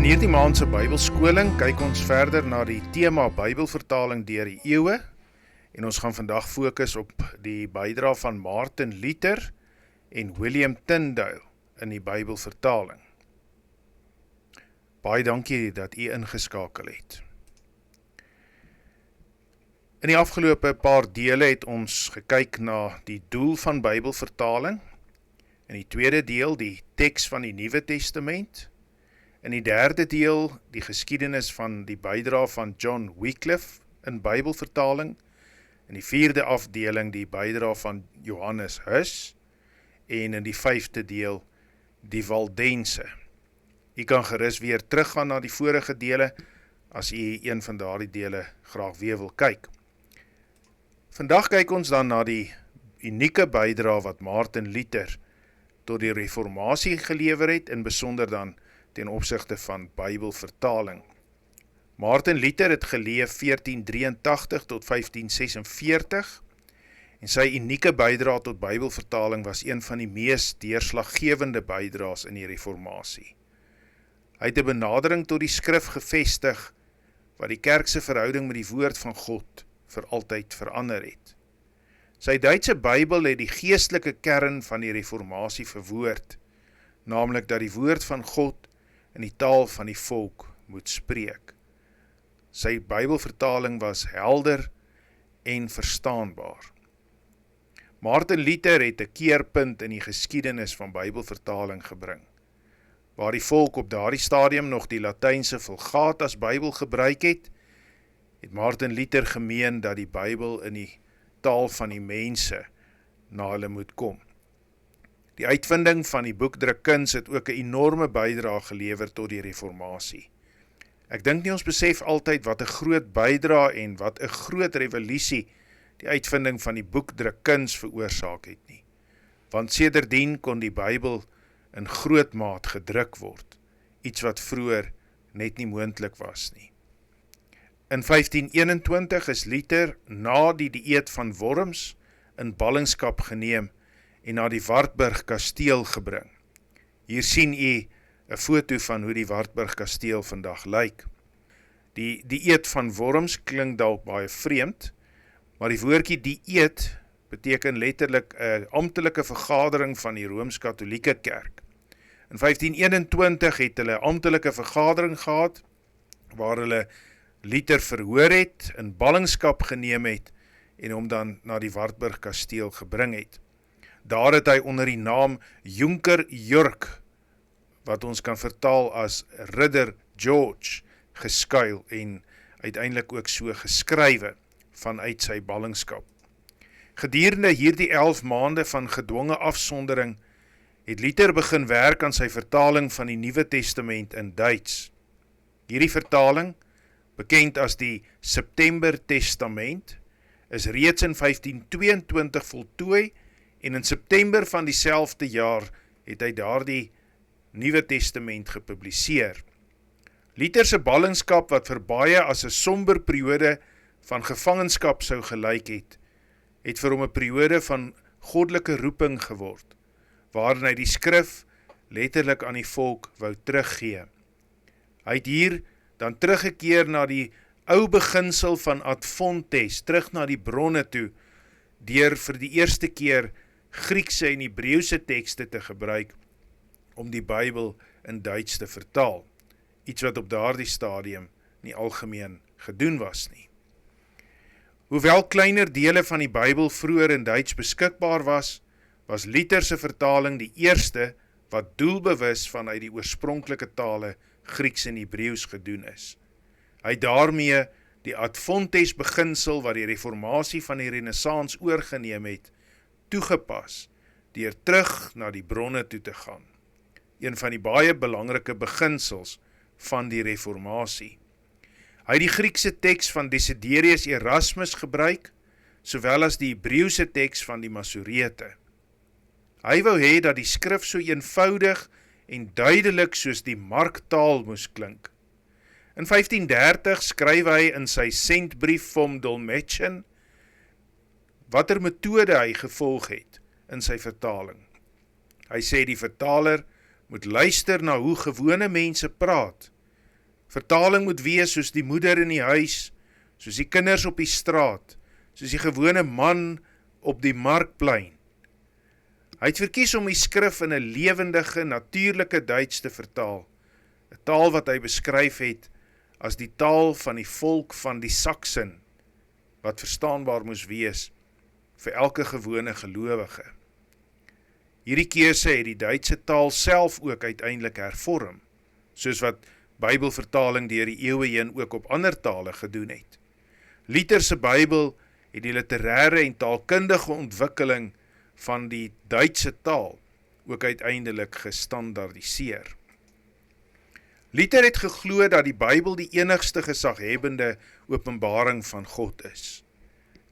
hierdie maand se Bybelskoling kyk ons verder na die tema Bybelvertaling deur die eeue en ons gaan vandag fokus op die bydra van Martin Luther en William Tyndale in die Bybelvertaling. Baie dankie dat u ingeskakel het. In die afgelope paar dele het ons gekyk na die doel van Bybelvertaling. In die tweede deel die teks van die Nuwe Testament. In die derde deel die geskiedenis van die bydra van John Wycliffe in Bybelvertaling. In die vierde afdeling die bydra van Johannes Hus. En in die vyfde deel die Waldense. U kan gerus weer teruggaan na die vorige dele as u een van daardie dele graag weer wil kyk. Vandag kyk ons dan na die unieke bydra wat Martin Luther tot die reformatie gelewer het, in besonder dan ten opsigte van Bybelvertaling. Martin Luther het geleef 1483 tot 1546 en sy unieke bydra tot Bybelvertaling was een van die mees deurslaggewende bydraes in die reformatie. Hy het 'n benadering tot die skrif gevestig wat die kerk se verhouding met die woord van God vir altyd verander het. Sy Duitse Bybel het die geestelike kern van die reformatie verwoord, naamlik dat die woord van God in die taal van die volk moet spreek. Sy Bybelvertaling was helder en verstaanbaar. Martin Luther het 'n keerpunt in die geskiedenis van Bybelvertaling gebring, waar die volk op daardie stadium nog die Latynse Vulgate as Bybel gebruik het Martin Luther gemeen dat die Bybel in die taal van die mense na hulle moet kom. Die uitvinding van die boekdrukkuns het ook 'n enorme bydra gelewer tot die reformatie. Ek dink nie ons besef altyd wat 'n groot bydra en wat 'n groot revolusie die uitvinding van die boekdrukkuns veroorsaak het nie. Want sedertdien kon die Bybel in groot maat gedruk word, iets wat vroeër net nie moontlik was nie. In 1521 is Luther na die dieet van Worms in ballingskap geneem en na die Wartburg kasteel gebring. Hier sien u 'n foto van hoe die Wartburg kasteel vandag lyk. Die dieet van Worms klink dalk baie vreemd, maar die woordjie dieet beteken letterlik 'n amptelike vergadering van die Rooms-Katolieke Kerk. In 1521 het hulle 'n amptelike vergadering gehad waar hulle Luther verhoor het, in ballingskap geneem het en hom dan na die Wartburg kasteel gebring het. Daar het hy onder die naam Junker Jurk, wat ons kan vertaal as Ridder George, geskuil en uiteindelik ook so geskrywe vanuit sy ballingskap. Gedurende hierdie 11 maande van gedwonge afsondering het Luther begin werk aan sy vertaling van die Nuwe Testament in Duits. Hierdie vertaling, bekend as die September Testament, is reeds in 1522 voltooi en in September van dieselfde jaar het hy daardie Nuwe Testament gepubliseer. Luther se ballingskap wat vir baie as 'n somber periode van gevangenskap sou gelyk het vir hom 'n periode van goddelike roeping geword, waarin hy die skrif letterlik aan die volk wou teruggee. Hy het hier dan teruggekeer na die ou beginsel van ad fontes, terug na die bronne toe, deur vir die eerste keer Griekse en Hebreëse tekste te gebruik om die Bybel in Duits te vertaal, iets wat op daardie stadium nie algemeen gedoen was nie. Hoewel kleiner dele van die Bybel vroeër in Duits beskikbaar was Luther se vertaling die eerste wat doelbewus vanuit die oorspronklike tale Grieks en Hebreëus gedoen is. Hy het daarmee die ad fontes beginsel wat die reformatie van die Renaissans oorgeneem het, toegepas, deur terug na die bronne toe te gaan. Een van die baie belangrike beginsels van die reformatie. Hy het die Griekse teks van Desiderius Erasmus gebruik, sowel as die Hebreëse teks van die Masorete. Hy wou hê dat die skrif so eenvoudig en duidelik soos die marktaal moes klink. In 1530 skryf hy in sy Sendbrief vom Dolmetschen watter metode hy gevolg het in sy vertaling. Hy sê die vertaler moet luister na hoe gewone mense praat Vertaling moet wees soos die moeder in die huis, soos die kinders op die straat, soos die gewone man op die markplein. Hy het verkies om die skrif in 'n lewendige, natuurlike Duits te vertaal, 'n taal wat hy beskryf het as die taal van die volk van die Saksen, wat verstaanbaar moes wees vir elke gewone gelowige. Hierdie keuse het die Duitse taal self ook uiteindelik hervorm, soos wat Bybelvertaling deur die eeue heen ook op ander tale gedoen het. Luther se Bybel het die literêre en taalkundige ontwikkeling van die Duitse taal ook uiteindelik gestandaardiseer. Luther het geglo dat die Bybel die enigste gesaghebbende openbaring van God is.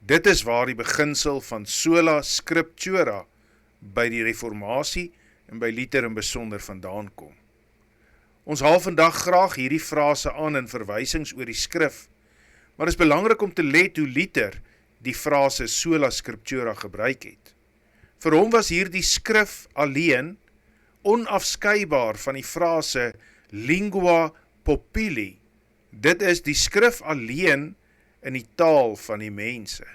Dit is waar die beginsel van sola scriptura by die reformatie en by Luther in besonder vandaan kom. Ons haal vandag graag hierdie frase aan in verwysings oor die skrif, maar is belangrik om te let hoe Luther die frase sola scriptura gebruik het. Vir hom was hierdie skrif alleen onafskeibaar van die frase lingua populi. Dit is die skrif alleen in die taal van die mense.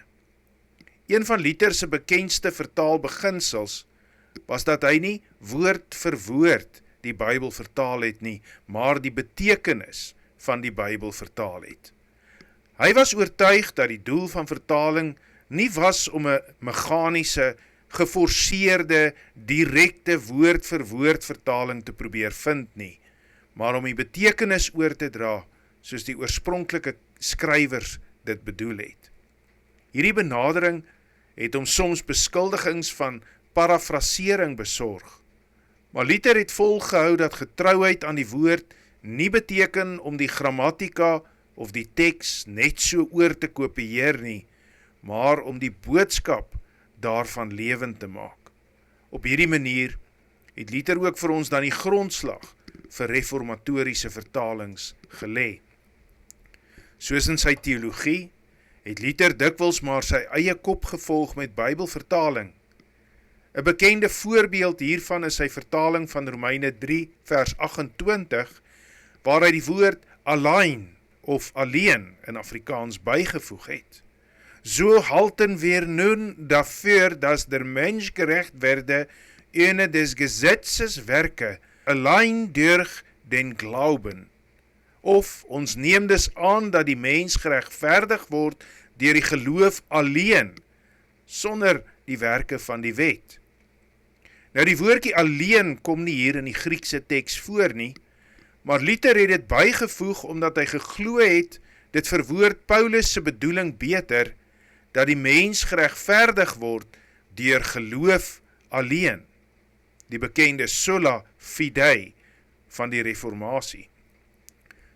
Een van Luther se bekendste vertaalbeginsels was dat hy nie woord vir woord die Bybel vertaal het nie, maar die betekenis van die Bybel vertaal het. Hy was oortuig dat die doel van vertaling nie was om 'n meganiese, geforseerde, direkte woord vir woord vertaling te probeer vind nie, maar om die betekenis oor te dra, soos die oorspronklike skrywers dit bedoel het. Hierdie benadering het hom soms beskuldigings van parafrasering besorg, maar Luther het volgehou dat getrouheid aan die woord nie beteken om die grammatika of die teks net so oor te kopieer nie, maar om die boodskap daarvan lewend te maak. Op hierdie manier het Luther ook vir ons dan die grondslag vir reformatoriese vertalings gelê. Soos in sy teologie, het Luther dikwels maar sy eie kop gevolg met Bybelvertaling. 'n bekende voorbeeld hiervan is sy vertaling van Romeine 3 vers 28, waar hy die woord allein of alleen in Afrikaans bygevoeg het. So halten wir nun dafür, dass der Mensch gerecht werde, ohne des Gesetzes Werke, allein durch den Glauben. Of ons neem dus aan dat die mens geregverdig word deur die geloof alleen, sonder die werke van die wet. Nou die woordjie alleen kom nie hier in die Griekse teks voor nie, maar Luther het dit bygevoeg omdat hy geglo het, dit verwoord Paulus se bedoeling beter, dat die mens geregverdig word deur geloof alleen, die bekende sola fide van die reformatie.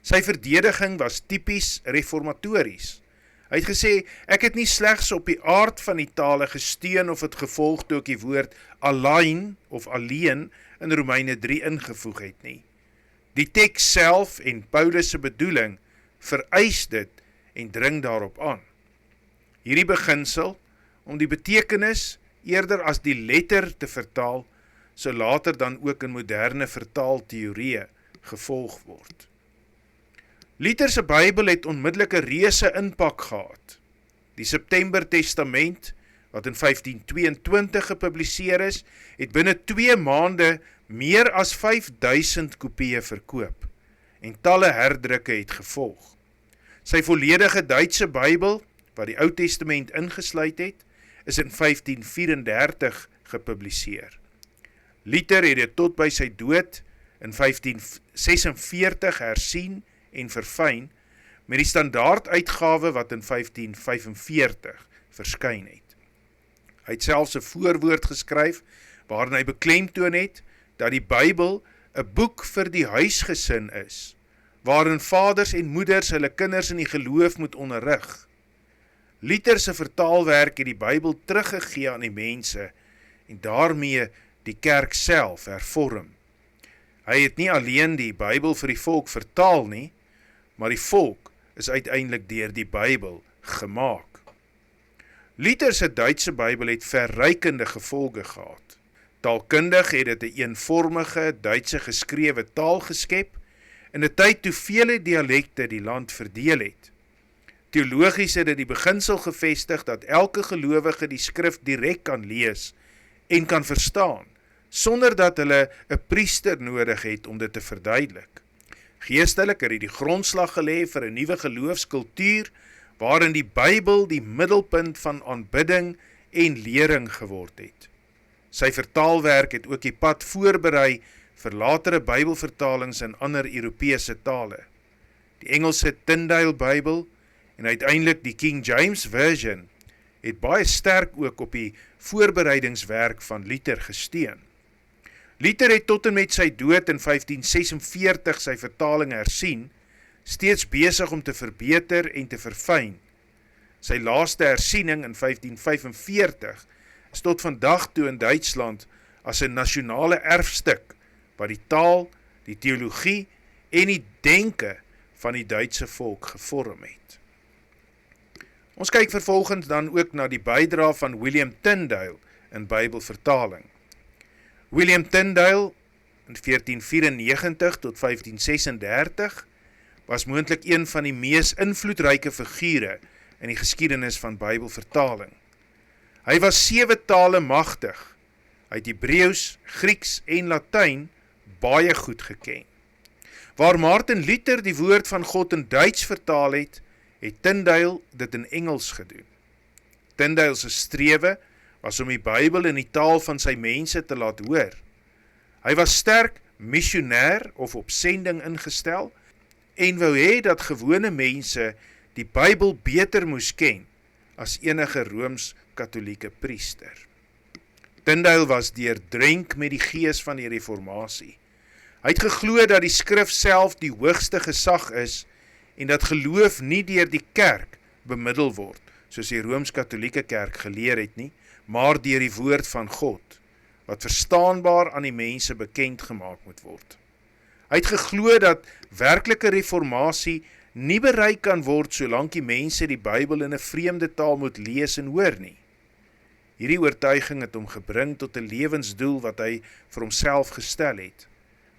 Sy verdediging was typies reformatories. Hy het gesê, ek het nie slegs op die aard van die tale gesteun of het gevolg toe ek die woord allein of alleen in Romeine 3 ingevoeg het nie. Die teks self en Paulus se bedoeling vereis dit en dring daarop aan. Hierdie beginsel, om die betekenis eerder as die letter te vertaal, sou later dan ook in moderne vertaalteorieë gevolg word. Luther se Bybel het onmiddellik 'n reuse impak gehad. Die September Testament, wat in 1522 gepubliseer is, het binne 2 maande meer as 5000 kopieë verkoop en talle herdrukke het gevolg. Sy volledige Duitse Bybel, wat die Ou Testament ingesluit het, is in 1534 gepubliseer. Luther het dit tot by sy dood in 1546 hersien en verfyn met die standaard uitgawe wat in 1545 verskyn het. Hy het selfs 'n voorwoord geskryf waarin hy beklemtoon het dat die Bybel 'n boek vir die huisgesin is, waarin vaders en moeders hulle kinders in die geloof moet onderrig. Luther se vertaalwerk het die Bybel teruggegee aan die mense en daarmee die kerk self hervorm. Hy het nie alleen die Bybel vir die volk vertaal nie, maar die volk is uiteindelik deur die Bybel gemaak. Luther se Duitse Bybel het verrykende gevolge gehad. Taalkundig het dit 'n eenvormige Duitse geskrewe taal geskep in 'n tyd toe vele dialekte die land verdeel het. Teologies het dit die beginsel gevestig dat elke gelowige die skrif direk kan lees en kan verstaan, sonder dat hulle 'n priester nodig het om dit te verduidelik. Geestelik het hy die grondslag gelê vir 'n nuwe geloofskultuur, waarin die Bybel die middelpunt van aanbidding en lering geword het. Sy vertaalwerk het ook die pad voorberei vir latere Bybelvertalings in ander Europese tale. Die Engelse Tyndale Bybel en uiteindelik die King James Version het baie sterk ook op die voorbereidingswerk van Luther gesteun. Luther het tot en met sy dood in 1546 sy vertaling hersien, steeds besig om te verbeter en te verfyn. Sy laaste hersiening in 1545 is tot vandag toe in Duitsland as 'n nasionale erfstuk wat die taal, die teologie en die denke van die Duitse volk gevorm het. Ons kyk vervolgens dan ook na die bydra van William Tyndale in Bybelvertaling. William Tyndale in 1494 tot 1536 was moontlik een van die mees invloedryke figure in die geskiedenis van Bybelvertaling. Hy was 7 tale magtig. Hy het Hebreeus, Grieks en Latyn baie goed geken. Waar Martin Luther die woord van God in Duits vertaal het, het Tyndale dit in Engels gedoen. Tyndale se strewe was om die Bybel in die taal van sy mense te laat hoor. Hy was sterk missionêr of op sending ingestel en wou hê dat gewone mense die Bybel beter moes ken as enige Rooms-Katolieke priester. Tyndale was deurdrenk met die gees van die reformatie. Hy het geglo dat die skrif self die hoogste gesag is en dat geloof nie deur die kerk bemiddel word, soos die Rooms-Katolieke kerk geleer het nie, maar deur die woord van God, wat verstaanbaar aan die mense bekend gemaak moet word. Hy het geglo dat werklike reformatie nie bereik kan word solank die mense die Bybel in 'n vreemde taal moet lees en hoor nie. Hierdie oortuiging het hom gebring tot 'n lewensdoel wat hy vir homself gestel het,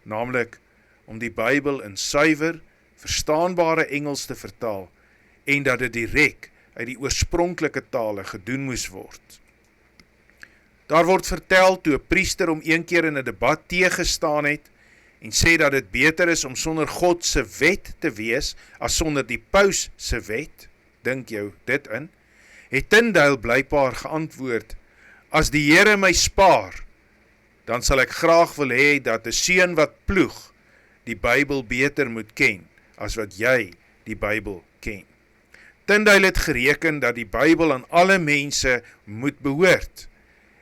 naamlik om die Bybel in suiwer, verstaanbare Engels te vertaal en dat dit direk uit die oorspronklike tale gedoen moes word. Daar word vertel toe 'n priester om een keer in 'n debat teëgestaan het en sê dat dit beter is om sonder God se wet te wees as sonder die paus se wet, dink jou dit in, het Tyndale blykbaar geantwoord: as die Here my spaar, dan sal ek graag wil hê dat 'n seun wat ploeg die Bybel beter moet ken as wat jy die Bybel ken. Tyndale het gereken dat die Bybel aan alle mense moet behoort,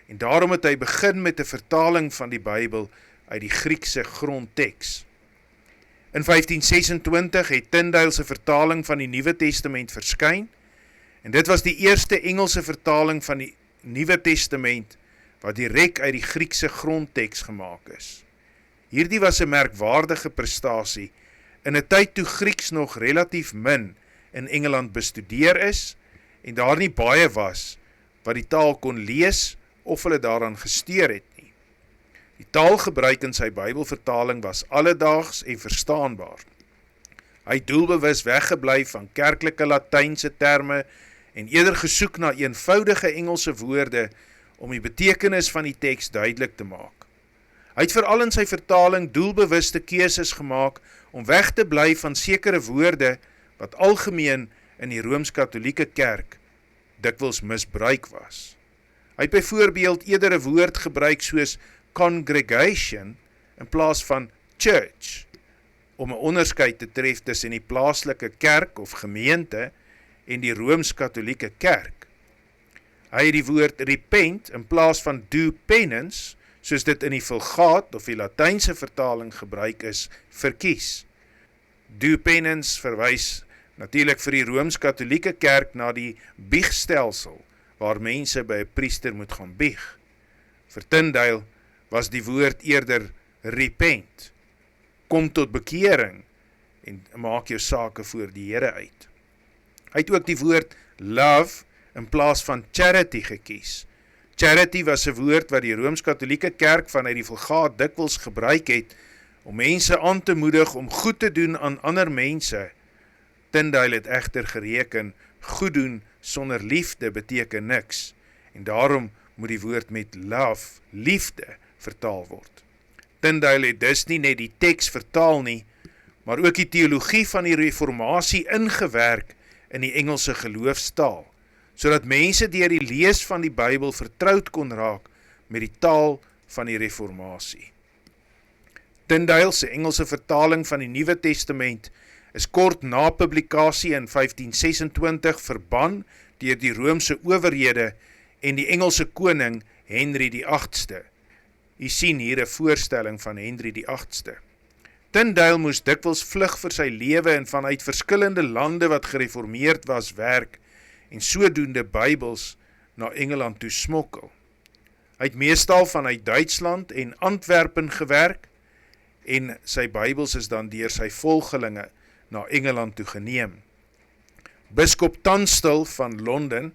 en daarom het hy begin met 'n vertaling van die Bybel uit die Griekse grondteks. In 1526 het Tyndale se vertaling van die Nuwe Testament verskyn, en dit was die eerste Engelse vertaling van die Nuwe Testament wat direk uit die Griekse grondteks gemaak is. Hierdie was 'n merkwaardige prestasie in 'n tyd toe Grieks nog relatief min in Engeland bestudeer is en daar nie baie was wat die taal kon lees of hulle daaraan gesteer het nie. Die taalgebruik in sy Bybelvertaling was alledaags en verstaanbaar. Hy het doelbewus weggebly van kerklike Latynse terme en eerder gesoek na eenvoudige Engelse woorde om die betekenis van die teks duidelik te maak. Hy het veral in sy vertaling doelbewuste keuses gemaak om weg te bly van sekere woorde wat algemeen in die Rooms-Katolieke kerk dikwels misbruik was. Hy het byvoorbeeld eerder 'n woord gebruik soos congregation in plaas van church, om 'n onderskeid te tref tussen die plaaslike kerk of gemeente en die Rooms-Katolieke kerk. Hy het die woord repent in plaas van do penance, soos dit in die Vulgaat of die Latynse vertaling gebruik is, verkies. Do penance verwys natuurlik vir die Rooms-Katolieke kerk na die biegstelsel, waar mense by 'n priester moet gaan bieg. Vir Tyndale was die woord eerder repent, kom tot bekering en maak jou sake voor die Here uit. Hy het ook die woord love in plaas van charity gekies. Charity was 'n woord wat die Rooms-Katolieke kerk vanuit die Vulgaat dikwels gebruik het om mense aan te moedig om goed te doen aan ander mense. Tyndale het egter gereken, goed doen sonder liefde beteken niks, en daarom moet die woord met love, liefde, vertaal word. Tyndale het dus nie net die teks vertaal nie, maar ook die teologie van die reformatie ingewerk in die Engelse geloofstaal, sodat mense deur die lees van die Bybel vertroud kon raak met die taal van die reformatie. Tyndale se Engelse vertaling van die Nuwe Testament is kort na publikasie in 1526 verban deur die Romeinse owerhede en die Engelse koning Henry die 8ste. U sien hier 'n voorstelling van Henry die 8ste. Tyndale moes dikwels vlug vir sy lewe en vanuit verskillende lande wat gereformeerd was werk en sodoende Bybels na Engeland toe smokkel. Hy het meestal vanuit Duitsland en Antwerpen gewerk en sy Bybels is dan deur sy volgelinge na Engeland toe geneem. Biskop Tunstall van Londen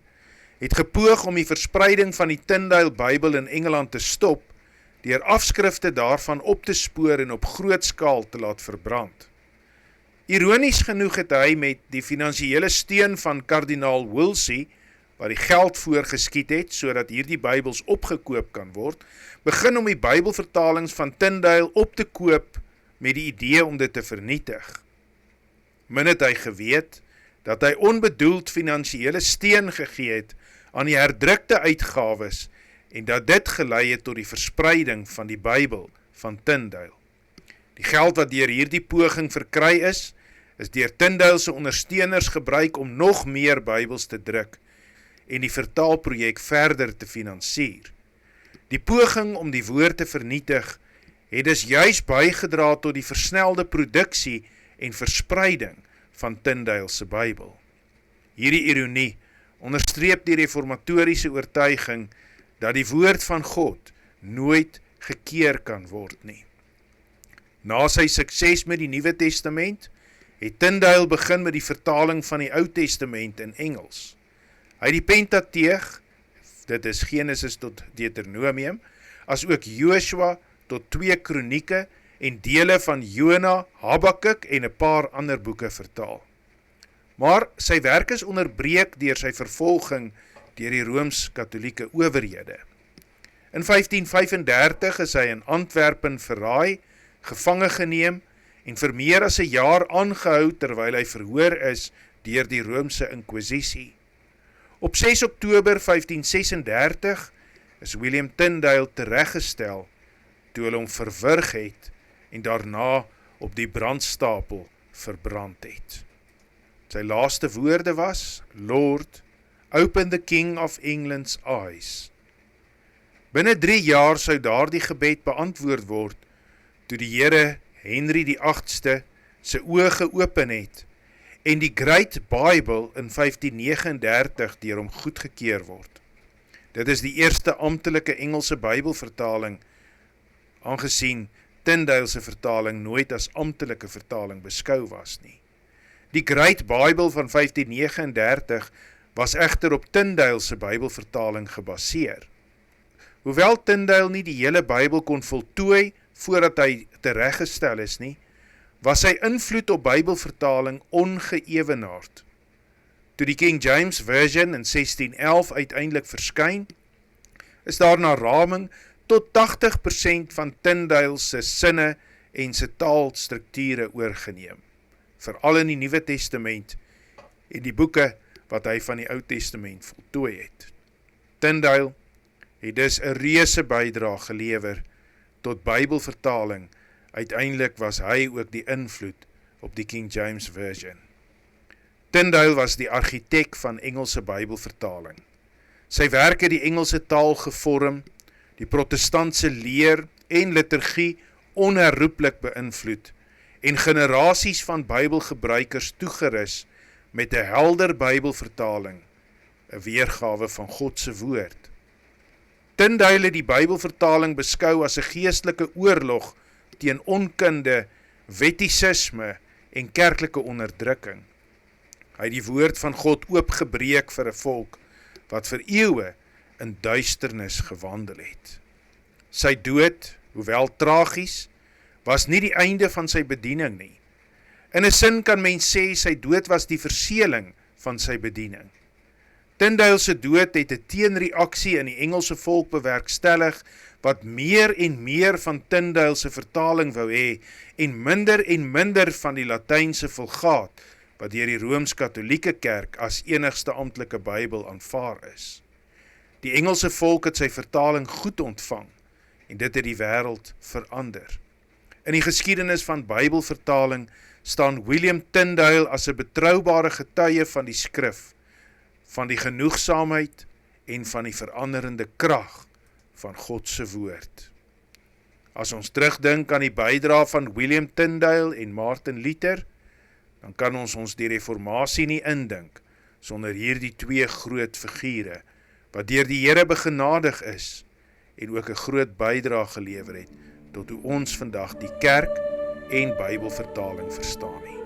het gepoog om die verspreiding van die Tyndale Bybel in Engeland te stop deur afskrifte daarvan op te spoor en op groot skaal te laat verbrand. Ironies genoeg het hy met die finansiële steun van kardinaal Wolsey, wat die geld voorgeskiet het, sodat hierdie Bybels opgekoop kan word, begin om die Bybelvertalings van Tyndale op te koop met die idee om dit te vernietig. Min het hy geweet, dat hy onbedoeld finansiële steun gegee het aan die herdrukte uitgawes en dat dit gelei het tot die verspreiding van die Bybel van Tyndale. Die geld wat deur hierdie poging verkry is deur Tyndale se ondersteuners gebruik om nog meer Bybels te druk en die vertaalprojek verder te finansier. Die poging om die woord te vernietig het dus juis bygedra tot die versnelde produksie en verspreiding van Tyndale se Bybel. Hierdie ironie onderstreep die reformatoriese oortuiging dat die woord van God nooit gekeer kan word nie. Na sy sukses met die Nuwe Testament, het Tyndale begin met die vertaling van die Ou Testament in Engels. Hy het die Pentateeg, dit is Genesis tot Deuteronomium, as ook Joshua tot 2 Kronieke en dele van Jona, Habakuk en 'n paar ander boeke vertaal. Maar sy werk is onderbreek deur sy vervolging deur die Rooms-Katolieke owerhede. In 1535 is hy in Antwerpen verraai, gevange geneem en vir meer as 'n jaar aangehou terwyl hy verhoor is deur die Roomse Inkwisisie. Op 6 Oktober 1536 is William Tyndale tereggestel toe hulle hom verwrig het en daarna op die brandstapel verbrand het. Sy laaste woorde was, Lord, open the King of England's eyes. Binne 3 jaar sou daardie gebed beantwoord word, toe die Here Henry die 8ste sy oë geopen het, en die Great Bible in 1539 deur hom goedgekeur word. Dit is die eerste amptelike Engelse Bybelvertaling, aangesien Tyndale se vertaling nooit as amptelike vertaling beskou was nie. Die Great Bible van 1539 was egter op Tyndale se Bybelvertaling gebaseer. Hoewel Tyndale nie die hele Bybel kon voltooi voordat hy tereggestel is nie, was sy invloed op Bybelvertaling ongeëwenaard. Toe die King James Version in 1611 uiteindelik verskyn, is daar na raming tot 80% van Tyndale se sinne en sy taalstrukture oorgeneem, veral in die Nuwe Testament en die boeke wat hy van die Ou Testament voltooi het. Tyndale het dus 'n reuse bydrae gelewer tot Bybelvertaling. Uiteindelik was hy ook die invloed op die King James Version. Tyndale was die argitek van Engelse Bybelvertaling. Sy werk het die Engelse taal gevorm, die protestantse leer en liturgie onherroepelik beïnvloed en generasies van Bybelgebruikers toegerus met 'n helder Bybelvertaling, 'n weergawe van God se woord. Tyndale het die Bybelvertaling beskou as 'n geestelike oorlog teen onkunde, wettisisme en kerklike onderdrukking. Hy het die woord van God oopgebreek vir 'n volk wat vir eeue in duisternis gewandel het. Sy dood, hoewel tragies, was nie die einde van sy bediening nie. In 'n sin kan mens sê sy dood was die verseeling van sy bediening. Tyndale se dood het 'n teenreaksie in die Engelse volk bewerkstellig wat meer en meer van Tyndale se vertaling wou hê en minder van die Latynse Vulgaat wat deur die Rooms-Katolieke Kerk as enigste amptelike Bybel aanvaar is. Die Engelse volk het sy vertaling goed ontvang en dit het die wêreld verander. In die geskiedenis van Bybelvertaling staan William Tyndale as 'n betroubare getuie van die skrif, van die genoegsaamheid en van die veranderende krag van God se woord. As ons terugdink aan die bydrae van William Tyndale en Martin Luther, dan kan ons die reformatie nie indink sonder hierdie twee groot figure wat deur die Here begenadig is en ook 'n groot bydrae gelewer het tot hoe ons vandag die kerk en Bybelvertaling verstaan nie.